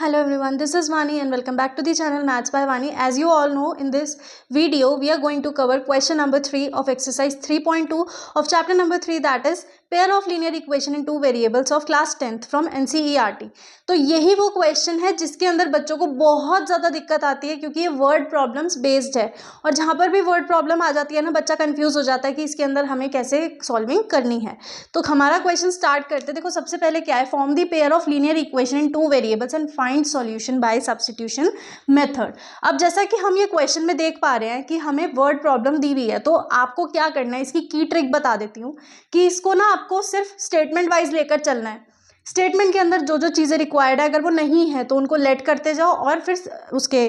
Hello everyone, this is Vani and welcome back to the channel Maths by Vani. As you all know, in this video we are going to cover question number 3 of exercise 3.2 of chapter number 3, that is pair of linear equation in two variables of class 10th from NCERT. तो यही वो question है जिसके अंदर बच्चों को बहुत ज़्यादा दिक्कत आती है क्योंकि ये वर्ड प्रॉब्लम्स बेस्ड है और जहाँ पर भी वर्ड प्रॉब्लम आ जाती है ना, बच्चा कंफ्यूज हो जाता है कि इसके अंदर हमें कैसे सॉल्विंग करनी है। तो हमारा क्वेश्चन स्टार्ट करते, देखो सबसे पहले क्या है, form the pair of linear equation in two variables and find solution bye substitution method. अब जैसा कि हम ये क्वेश्चन में देख पा रहे हैं कि हमें वर्ड प्रॉब्लम दी हुई है, तो आपको क्या करना है, इसकी की ट्रिक बता देती हूँ कि इसको ना आपको सिर्फ स्टेटमेंट वाइज लेकर चलना है। स्टेटमेंट के अंदर जो जो चीज़ें रिक्वायर्ड है अगर वो नहीं है तो उनको लेट करते जाओ और फिर उसके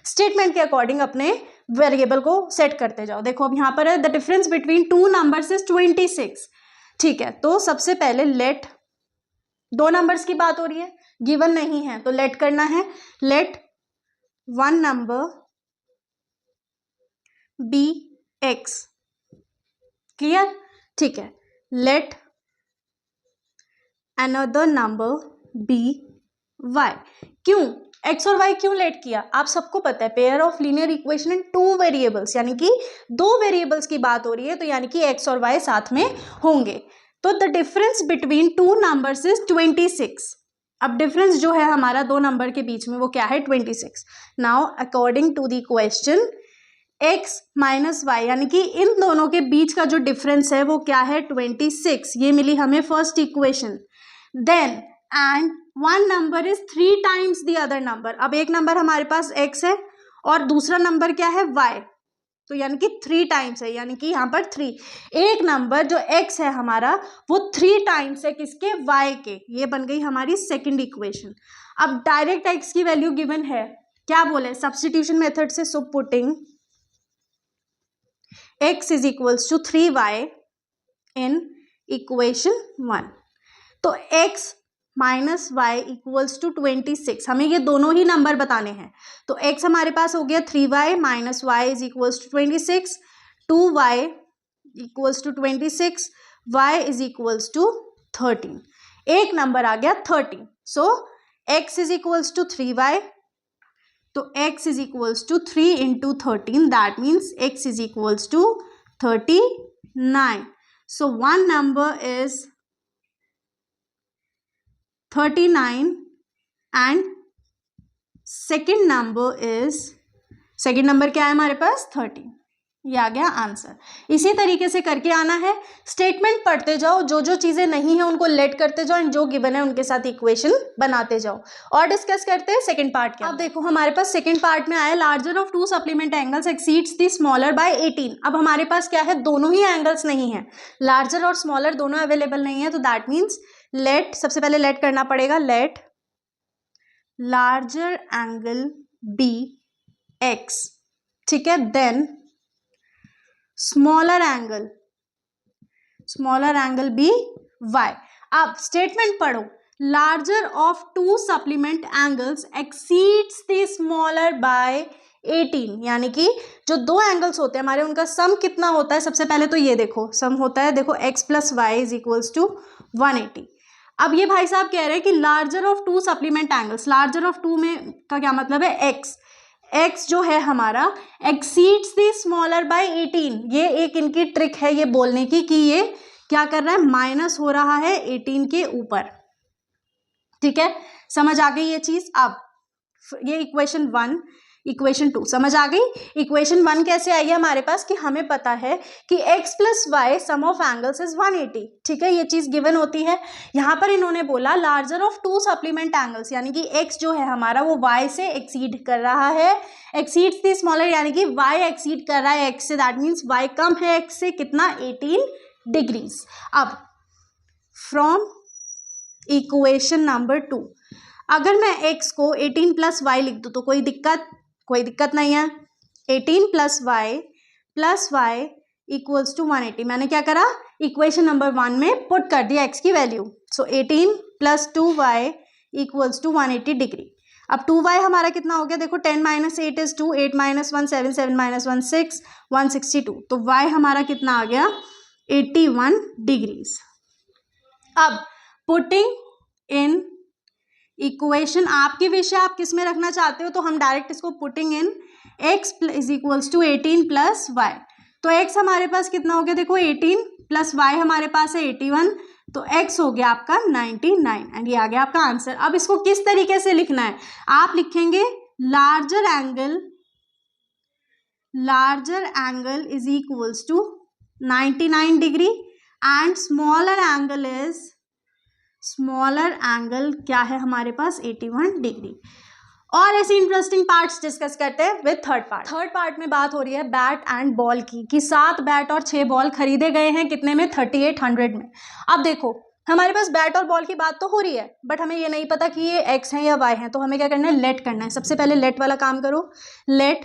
स्टेटमेंट के अकॉर्डिंग अपने वेरिएबल को सेट करते जाओ। देखो अब यहाँ पर है the difference between two numbers is 26। ठीक है, तो सबसे पहले लेट, दो नंबर्स की बात हो रही है, गिवन नहीं है तो लेट करना है, let one number be X. Clear? ठीक है, let another number be Y. क्यों एक्स और वाई क्यों लेट किया? आप सबको पता है pair of linear equation in two variables, यानी कि दो वेरिएबल्स की बात हो रही है, तो यानी कि एक्स और वाई साथ में होंगे। तो the difference between two numbers is 26। अब डिफरेंस जो है हमारा दो नंबर के बीच में वो क्या है, 26। Now according to the question x minus Y, यानी कि इन दोनों के बीच का जो डिफरेंस है वो क्या है, 26। ये मिली हमें first equation. Then and one number is 3 times the other number. अब एक नंबर हमारे पास x है और दूसरा नंबर क्या है, y, तो यानी कि 3 टाइम्स है, यानी कि यहाँ पर 3। एक नंबर जो x है हमारा वो 3 टाइम्स है किसके, y के। ये बन गई हमारी सेकंड इक्वेशन। अब डायरेक्ट x की वैल्यू गिवन है, क्या बोले, सब्स्टिट्यूशन मेथड से। So putting x is equals to 3y in equation 1। तो x minus Y equals to 26, हमें ये दोनों ही नंबर बताने हैं। तो x हमारे पास हो गया 3y minus Y is equals to 26, 2y equals to 26, y is equals to 13। एक नंबर आ गया 13। So x is equals to 3y, तो x is equals to 3 into 13, that means x is equals to 39। So one number is 39 and second number क्या है हमारे पास, 13। ये आ गया आंसर। इसी तरीके से करके आना है, स्टेटमेंट पढ़ते जाओ, जो जो चीजें नहीं है उनको लेट करते जाओ एंड जो गिवन है उनके साथ इक्वेशन बनाते जाओ। और डिस्कस करते हैं सेकंड पार्ट के। अब देखो हमारे पास सेकंड पार्ट में आया larger of two supplement angles exceeds the smaller by 18। अब हमारे पास क्या है, दोनों ही एंगल्स नहीं है, लार्जर और स्मॉलर दोनों अवेलेबल नहीं है, तो दैट मीन्स लेट, सबसे पहले लेट करना पड़ेगा, let larger angle be X. ठीक है, then smaller angle be Y. अब स्टेटमेंट पढ़ो, larger of two supplement angles exceeds the smaller by 18, यानी कि जो दो एंगल्स होते हैं हमारे उनका सम कितना होता है। सबसे पहले तो ये देखो सम होता है, देखो x plus Y is equals to 180। अब ये भाई साहब कह रहे हैं कि larger of two supplement angles, larger of two में का क्या मतलब है, x जो है हमारा एक्सीड्स द स्मॉलर बाय 18। ये एक इनकी ट्रिक है ये बोलने की कि ये क्या कर रहा है, माइनस हो रहा है 18 के ऊपर। ठीक है, समझ आ गई ये चीज। अब ये इक्वेशन 1, इक्वेशन 2 समझ आ गई। इक्वेशन 1 कैसे आई है हमारे पास, कि हमें पता है कि x plus Y sum of angles is 180। ठीक है, ये चीज गिवन होती है। यहाँ पर इन्होंने बोला larger of two supplement angles, यानी कि x जो है हमारा वो y से एक्सीड कर रहा है, एक्सीड्स द स्मॉलर, यानी कि y एक्सीड कर रहा है x से, दैट मीन्स y कम है x से कितना, 18 डिग्रीज। अब फ्रॉम इक्वेशन नंबर 2 अगर मैं x को 18 प्लस वाई लिख दूँ तो कोई दिक्कत नहीं है। 18 प्लस वाई इक्वल्स टू 180। मैंने क्या करा, इक्वेशन नंबर 1 में पुट कर दिया x की value. So 18 plus 2y equals to 180 degree. अब 2y हमारा कितना हो गया, देखो 10 माइनस 8 इज 2, 8 माइनस 1 7, 7 माइनस 1 6, 162। तो y हमारा कितना आ गया, 81 डिग्रीज। अब पुटिंग इन इक्वेशन आपकी विषय आप किस में रखना चाहते हो, तो हम डायरेक्ट इसको putting in x is equals to 18 plus Y. तो x हमारे पास कितना हो गया, देखो 18 प्लस y हमारे पास है 81, तो x हो गया आपका 99 एंड ये आ गया आपका आंसर। अब इसको किस तरीके से लिखना है, आप लिखेंगे larger angle is equals to 99 degree and smaller angle क्या है हमारे पास 81 डिग्री। और ऐसे इंटरेस्टिंग पार्ट्स डिस्कस करते हैं विद थर्ड पार्ट में बात हो रही है बैट एंड बॉल की, कि 7 बैट और 6 बॉल खरीदे गए हैं कितने में, 3800 में। अब देखो हमारे पास बैट और बॉल की बात तो हो रही है, बट हमें ये नहीं पता कि ये एक्स है या वाई है, तो हमें क्या करना है, लेट करना है। सबसे पहले लेट वाला काम करो, लेट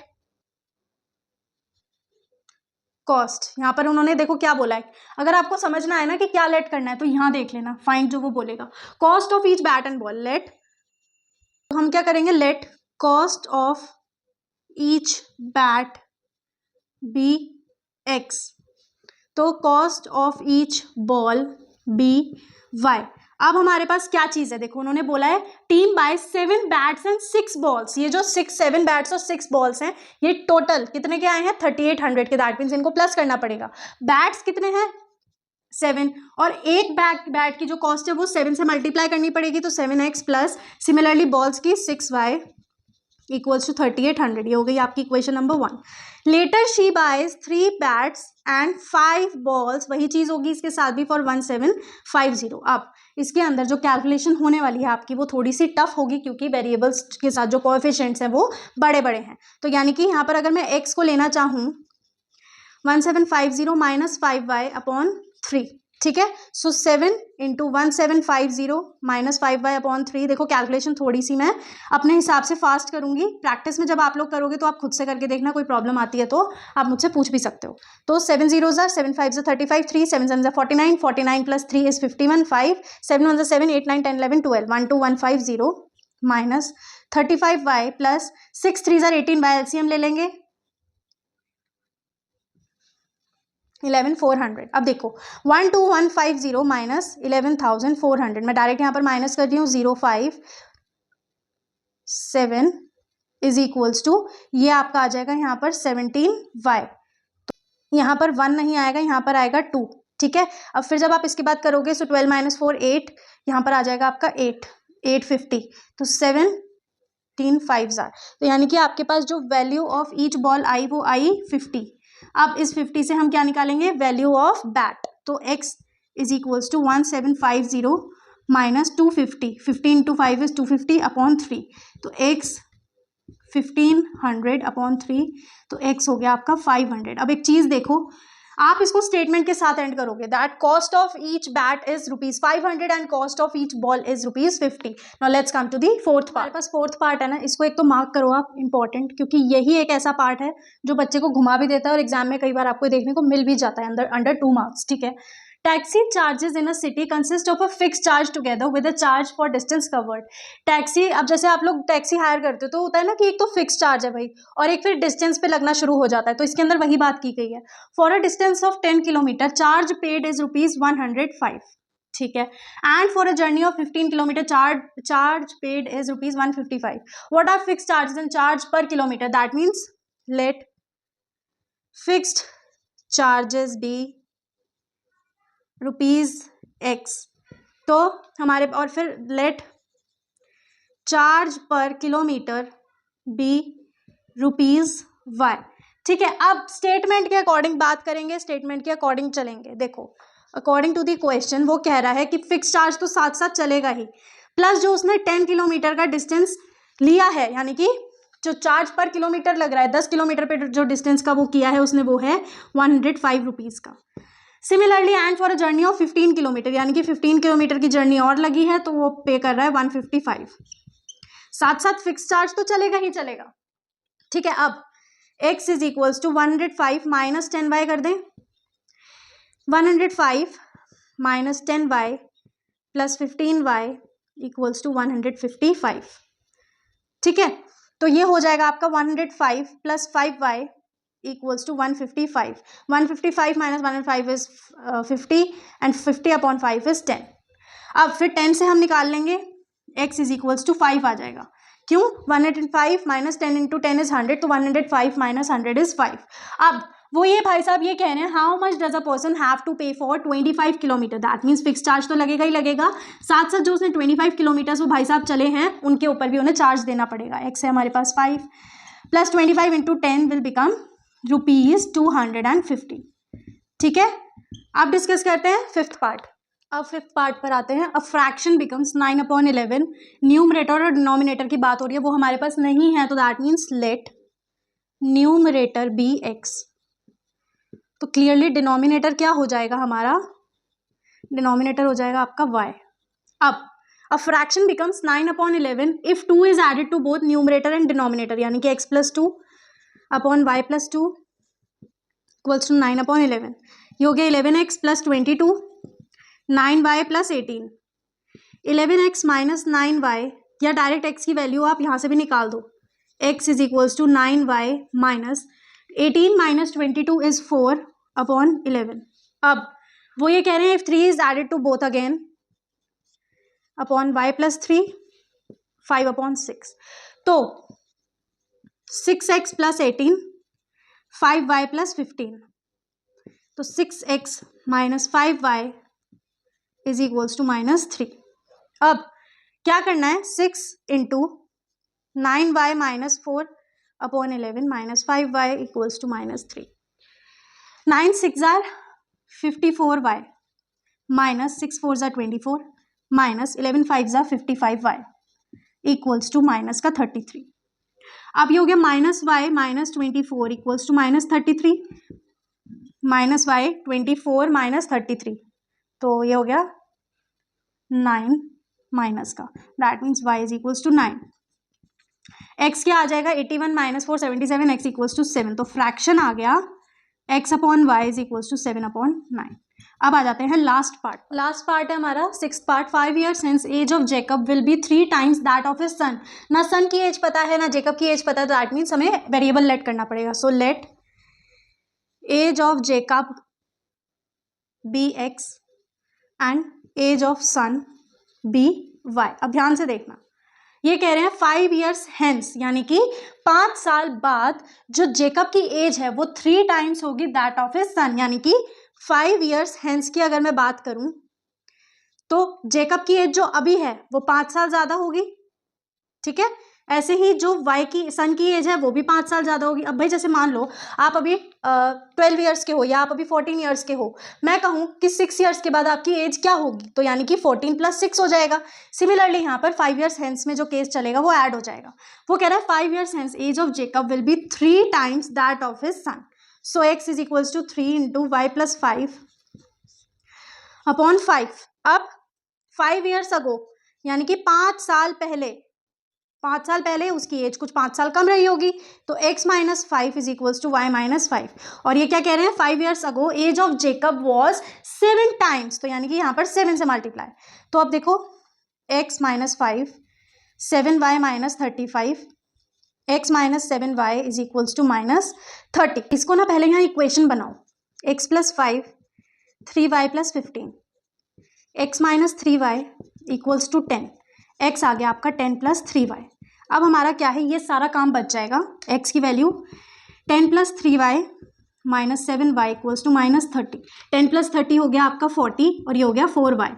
कॉस्ट। यहाँ पर उन्होंने देखो क्या बोला है, अगर आपको समझना है ना कि क्या लेट करना है तो यहाँ देख लेना, फाइंड जो वो बोलेगा cost of each bat and ball, let, तो हम क्या करेंगे, let cost of each bat be x, तो cost of each ball be Y. अब हमारे पास क्या चीज है, देखो उन्होंने बोला है team by 7 bats and 6 balls, ये जो 7 बैट्स और 6 बॉल्स हैं ये टोटल कितने के आए हैं, 3800 के, दैट मीन्स इनको प्लस करना पड़ेगा। बैट्स कितने हैं 7, और एक बैट की जो कॉस्ट है वो 7 से मल्टीप्लाई करनी पड़ेगी, तो 7x प्लस सिमिलरली बॉल्स की 6y इक्वल्स टू 3800, ये हो गई आपकी equation number 1। Later she buys 3 bats and 5 balls, वही चीज होगी इसके साथ भी, फॉर 1750। अब इसके अंदर जो कैलकुलेशन होने वाली है आपकी वो थोड़ी सी टफ होगी, क्योंकि वेरिएबल्स के साथ जो कोएफिशिएंट्स हैं वो बड़े बड़े हैं। तो यानी कि यहाँ पर अगर मैं x को लेना चाहूँ 1750 माइनस 5y अपॉन 3, ठीक है, सो 7 इंटू 1750 माइनस 5y अपॉन 3। देखो कैलकुलेशन थोड़ी सी मैं अपने हिसाब से फास्ट करूंगी, प्रैक्टिस में जब आप लोग करोगे तो आप खुद से करके देखना, कोई प्रॉब्लम आती है तो आप मुझसे पूछ भी सकते हो। तो 7 0s are 7 5s are 35, 3 7 7s are 49, 49 plus 3 is 51, 5 7 1s are 7, 8 9 10 11 12, 12150 minus 35y plus 6 3s are 18, LCM ले लेंगे 11400। अब देखो 12150 माइनस 11400, मैं डायरेक्ट यहाँ पर माइनस कर रही हूँ 057 इज इक्वल्स टू, ये आपका आ जाएगा यहाँ पर 17y, तो यहाँ पर 1 नहीं आएगा, यहाँ पर आएगा 2, ठीक है। अब फिर जब आप इसकी बात करोगे सो 12 माइनस 4 8, यहाँ पर आ जाएगा आपका 850, तो 17 5s are, तो यानी कि आपके पास जो वैल्यू ऑफ ईच बॉल आई वो आई 50। अब इस 50 से हम क्या निकालेंगे, वैल्यू ऑफ बैट, तो x is equals to 1750 minus 250, 15 into 5 is 250 upon 3, तो x 1500 अपॉन 3, तो x हो गया आपका 500। अब एक चीज देखो, आप इसको स्टेटमेंट के साथ एंड करोगे, that cost of each bat is ₹500 and cost of each ball is ₹50। Now let's come to the fourth part. हमारे पास फोर्थ पार्ट है ना, इसको एक तो मार्क करो आप, इंपॉर्टेंट, क्योंकि यही एक ऐसा पार्ट है जो बच्चे को घुमा भी देता है और एग्जाम में कई बार आपको देखने को मिल भी जाता है अंडर 2 मार्क्स, ठीक है। Taxi charges in a city consist of a fix charge together with a charge for distance covered. Taxi, अब जैसे आप लोग टैक्सी हायर करते हो तो होता है ना कि एक तो फिक्स चार्ज है भाई, और एक फिर डिस्टेंस पे लगना शुरू हो जाता है, तो इसके अंदर वही बात की गई है। For a distance of 10 kilometre charge paid is ₹105, ठीक है, and for a journey of 15 kilometre charge paid is ₹155। What are fix charges and charge per kilometre, that means let fixed charges be ₹x, तो हमारे, और फिर let charge per kilometre be ₹y, ठीक है। अब statement के according बात करेंगे, स्टेटमेंट के अकॉर्डिंग चलेंगे। देखो अकॉर्डिंग टू द क्वेश्चन वो कह रहा है कि फिक्स चार्ज तो साथ साथ चलेगा ही, प्लस जो उसने 10 किलोमीटर का डिस्टेंस लिया है, यानी कि जो चार्ज पर किलोमीटर लग रहा है 10 किलोमीटर पे जो डिस्टेंस का वो किया है उसने, वो है ₹105 का। Similarly and for a journey of 15 kilometre, यानी कि 15 किलोमीटर की जर्नी और लगी है तो वो पे कर रहा है 155। साथ साथ फिक्स चार्ज तो चलेगा ही चलेगा, ठीक है। अब x is equals to 105 minus 10y कर दें, 105 minus 10y plus 15y equals to 155, ठीक है। तो ये हो जाएगा आपका 105 plus 5y equals to 155. 155 minus 105 is 50 and 50 upon 5 is 10. अब फिर 10 से हम निकाल लेंगे x इज इक्वल्स टू 5 आ जाएगा। क्यों? 105 माइनस 10 इंटू 10 इज 100, तो 105 माइनस 100 इज 5। अब वो ये भाई साहब ये कह रहे हैं how much does a person have to pay for 25 kilometre, that means fix charge तो लगेगा ही लगेगा, साथ साथ जो उसने 25 किलोमीटर वो भाई साहब चले हैं उनके ऊपर भी उन्हें चार्ज देना पड़ेगा। एक्स है हमारे पास 5 प्लस 25 इंटू 10 विल बिकम ₹250। ठीक है, अब डिस्कस करते हैं फिफ्थ पार्ट। अब फिफ्थ पार्ट पर आते हैं। अ फ्रैक्शन बिकम्स 9/11। न्यूमरेटर और डिनोमिनेटर की बात हो रही है, वो हमारे पास नहीं है, तो that means let numerator be x. तो क्लियरली डिनोमिनेटर क्या हो जाएगा हमारा? डिनोमिनेटर हो जाएगा आपका y। अब a fraction becomes 9/11 if 2 is added to both numerator and denominator, यानी कि x plus 2 upon y plus 2 equals to 9/11। ये हो गया 11x plus 22, 9y plus 18। 11x minus 9y, या डायरेक्ट x की वैल्यू आप यहाँ से भी निकाल दो, x is equals to 9y minus 18 minus 22 is 4 upon 11। अब वो ये कह रहे हैं if 3 is added to both again upon y plus 3 5 upon 6, तो 6x प्लस 18 5y प्लस 15, तो 6x minus 5y is equals to minus 3। अब क्या करना है? 6 into 9y minus 4 upon 11 minus 5y equals to minus 3। 9 6 are 54y minus 6 4 are 24 minus 11 5 are 55y equals to minus का 33। अब ये हो गया minus y minus 24 equals to minus 33, minus y 24 minus 33, तो ये हो गया 9 माइनस का, that means y is equals to 9। x क्या आ जाएगा? 81 माइनस 4 77, x इक्वल्स टू 7, तो फ्रैक्शन आ गया x upon y is equals to 7 upon 9। अब आ जाते हैं लास्ट पार्ट। लास्ट पार्ट है हमारा sixth part. 5 years hence age of Jacob will be 3 times that of his son. ना सन की एज पता है ना जेकब की एज पता है, तो दैट मीन्स हमें वेरिएबल लेट करना पड़ेगा। So let age of Jacob be x and age of son be y। अब ध्यान से देखना, ये कह रहे हैं 5 years hence, यानी कि 5 साल बाद जो जेकब की एज है वो 3 times होगी दैट ऑफ हिज सन, यानी कि 5 years hence की अगर मैं बात करूं तो जेकब की एज जो अभी है वो 5 साल ज्यादा होगी। ठीक है, ऐसे ही जो y की सन की एज है वो भी 5 साल ज्यादा होगी। अब भाई जैसे मान लो आप अभी 12 years के हो या आप अभी 14 years के हो, मैं कहूँ कि 6 years के बाद आपकी एज क्या होगी, तो यानी कि 14 प्लस 6 हो जाएगा। सिमिलरली यहाँ पर 5 years hence में जो केस चलेगा वो ऐड हो जाएगा। वो कह रहा है 5 years hence age of Jacob will be 3 times that of his son. So x is equals to 3 into Y plus 5 upon 5। अब 5 years अगो, यानी कि 5 साल पहले उसकी एज कुछ 5 साल कम रही होगी, तो x minus 5 is equals to Y minus 5। और ये क्या कह रहे हैं? 5 years ago age of Jacob was 7 times, तो यानी कि यहाँ पर 7 से मल्टीप्लाई। तो अब देखो x minus 5 7y minus 35, x minus 7y is equals to minus 30। इसको ना पहले यहाँ इक्वेशन बनाओ, x plus 5 3y plus 15, x minus 3y equals to 10, x आ गया आपका 10 प्लस 3y। अब हमारा क्या है, ये सारा काम बच जाएगा। x की value 10 plus 3y minus 7y equals to minus 30, 10 plus 30 हो गया आपका 40 और ये हो गया 4y,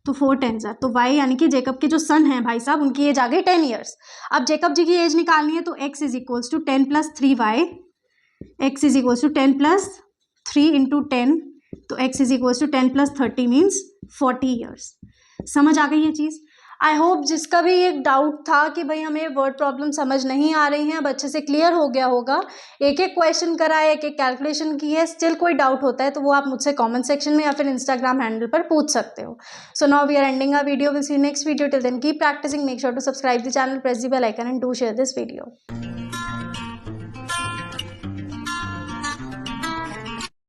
तो 4 10 तो y यानी कि जेकब के जो सन हैं भाई साहब उनकी एज आ गई 10 years। अब जेकब जी की एज निकालनी है तो x is equals to 10 plus 3y, x is equals to 10 plus 3 into 10, तो x is equals to 10 plus 30 means 40 years। समझ आ गई ये चीज़? आई होप जिसका भी एक डाउट था कि भाई हमें वर्ड प्रॉब्लम समझ नहीं आ रही हैं अब अच्छे से क्लियर हो गया होगा। एक एक क्वेश्चन करा है, एक एक कैलकुलेशन की है, स्टिल कोई डाउट होता है तो वो आप मुझसे कमेंट सेक्शन में या फिर इंस्टाग्राम हैंडल पर पूछ सकते हो। So now we are ending our video, will see you next video, till then keep practicing, make sure to subscribe the channel, press the bell icon and do share this video.